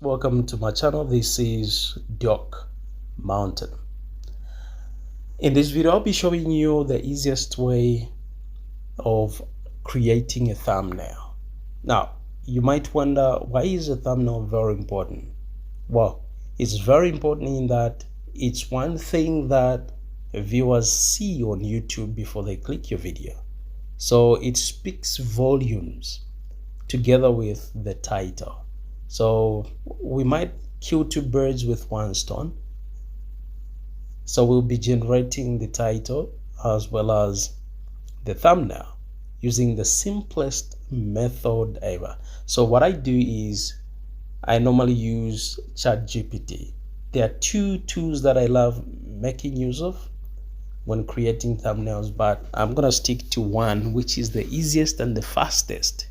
welcome to my channel. This is Doc Mountain. In this video, I'll be showing you the easiest way of creating a thumbnail. Now, you might wonder, why is a thumbnail very important? Well, it's very important in that it's one thing that viewers see on YouTube before they click your video. So it speaks volumes together with the title. So we might kill two birds with one stone. So we'll be generating the title as well as the thumbnail using the simplest method ever. So what I do is I normally use ChatGPT. There are two tools that I love making use of when creating thumbnails, but I'm gonna stick to one which is the easiest and the fastest,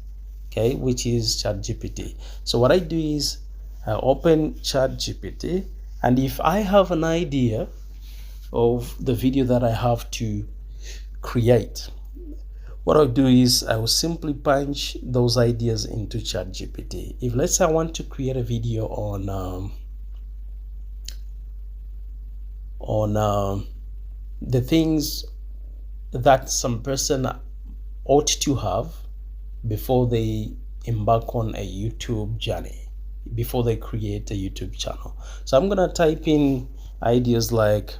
okay, which is ChatGPT. So what I do is I open ChatGPT, and if I have an idea of the video that I have to create, what I'll do is I will simply punch those ideas into ChatGPT. If let's say I want to create a video on the things that some person ought to have before they embark on a YouTube journey, before they create a YouTube channel. So I'm gonna type in ideas like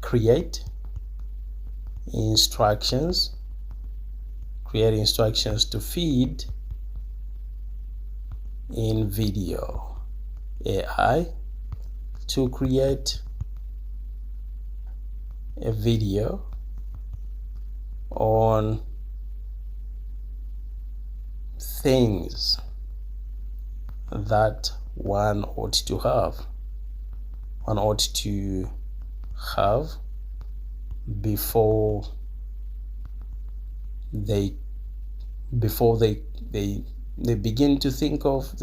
create instructions to feed in video, AI to create a video on things that one ought to have before they begin to think of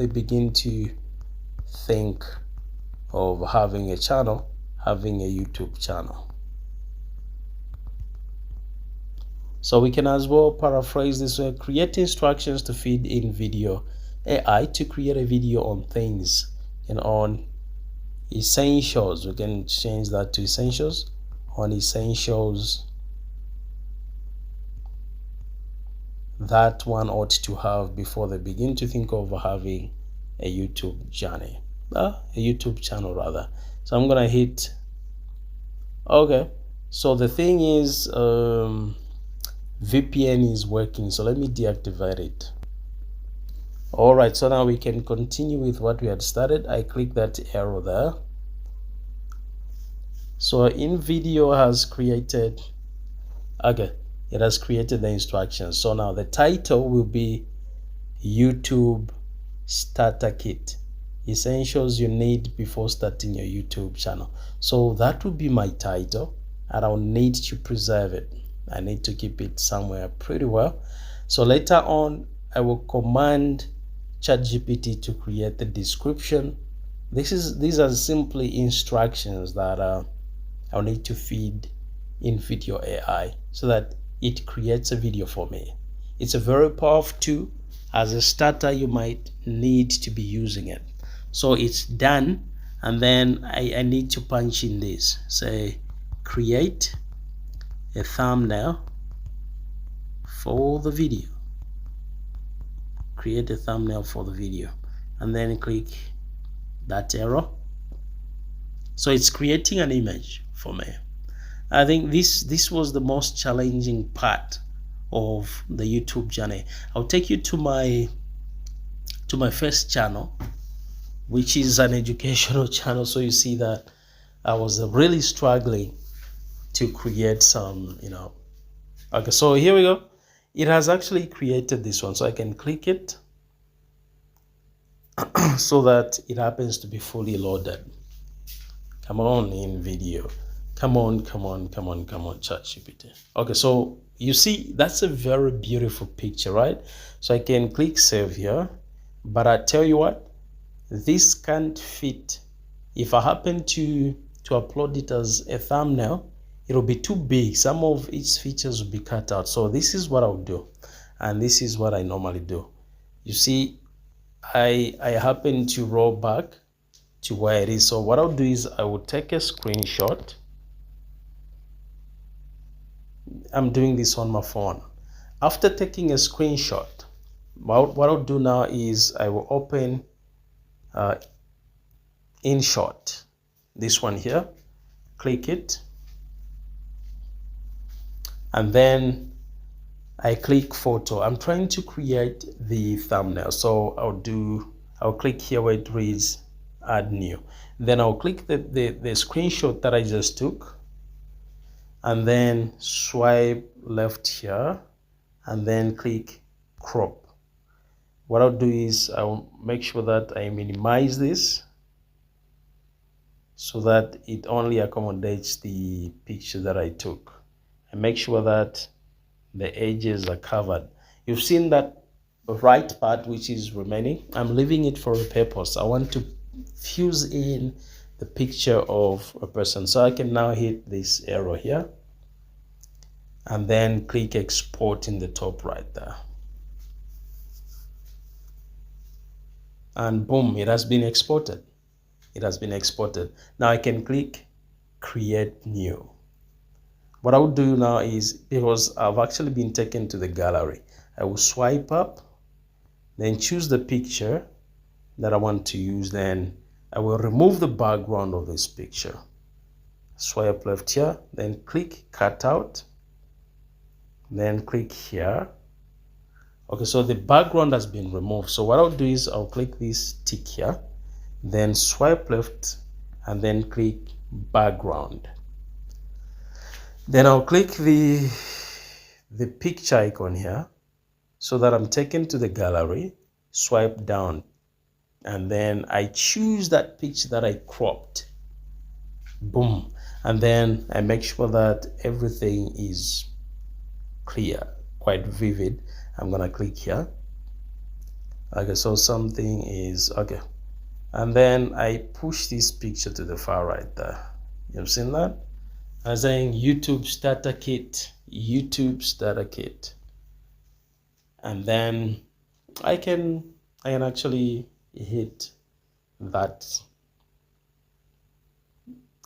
having a channel, having a YouTube channel. So we can as well paraphrase this way: create instructions to feed in video, AI to create a video on things and on essentials. We can change that to essentials, on essentials that one ought to have before they begin to think of having a YouTube journey, a YouTube channel rather. So I'm gonna hit okay. So the thing is, VPN is working, so let me deactivate it. All right, so now we can continue with what we had started. I click that arrow there. So in video has created, okay, it has created the instructions. So now the title will be YouTube Starter Kit, essentials you need before starting your YouTube channel. So that will be my title, and I'll need to preserve it. I need to keep it somewhere pretty well. So later on, I will command ChatGPT to create the description. These are simply instructions that I'll need to feed in video AI so that it creates a video for me. It's a very powerful tool. As a starter, you might need to be using it. So it's done, and then I need to punch in this, say create a thumbnail for the video, create a thumbnail for the video, and then click that arrow. So it's creating an image for me. I think this was the most challenging part of the YouTube journey. I'll take you to my first channel, which is an educational channel. So you see that I was really struggling to create some, okay, so here we go. It has actually created this one, so I can click it so that it happens to be fully loaded. Come on in video, come on ChatGPT. Okay, so you see that's a very beautiful picture, right? So I can click save here, but I tell you what, this can't fit. If I happen to upload it as a thumbnail, it'll be too big. Some of its features will be cut out. So this is what I'll do, and this is what I normally do. You see, I happen to roll back to where it is. So what I'll do is I will take a screenshot. I'm doing this on my phone. After taking a screenshot, what I'll do now is I will open InShot, this one here, click it, and then I click photo. I'm trying to create the thumbnail, so I'll click here where it reads add new. Then I'll click the screenshot that I just took, and then swipe left here, and then click crop. What I'll do is I'll make sure that I minimize this so that it only accommodates the picture that I took, and make sure that the edges are covered. You've seen that right part which is remaining. I'm leaving it for a purpose. I want to fuse in the picture of a person. So I can now hit this arrow here and then click export in the top right there. And boom, it has been exported. It has been exported. Now I can click create new. What I will do now is, because I've actually been taken to the gallery, I will swipe up, then choose the picture that I want to use. Then I will remove the background of this picture. Swipe left here, then click cut out, then click here. Okay, so the background has been removed. So what I'll do is I'll click this tick here, then swipe left, and then click background. Then I'll click the picture icon here so that I'm taken to the gallery, swipe down, and then I choose that picture that I cropped. Boom. And then I make sure that everything is clear, quite vivid. I'm gonna click here. Okay, so something is okay. And then I push this picture to the far right there. You've seen that? I'm saying YouTube starter kit, YouTube starter kit. And then I can actually hit that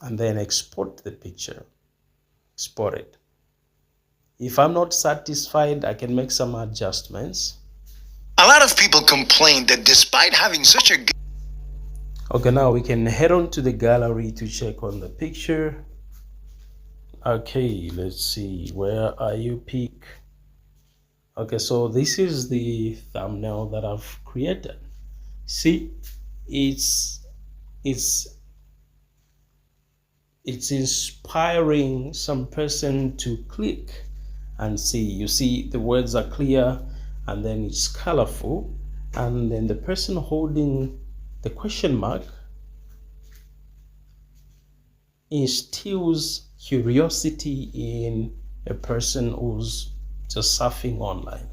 and then export the picture, export it. If I'm not satisfied, I can make some adjustments. A lot of people complain that despite having such a good... Okay, now we can head on to the gallery to check on the picture. Okay, let's see, where are you, peak? Okay, so this is the thumbnail that I've created. See, it's inspiring some person to click and see. You see the words are clear, and then it's colorful, and then the person holding the question mark instills curiosity in a person who's just surfing online.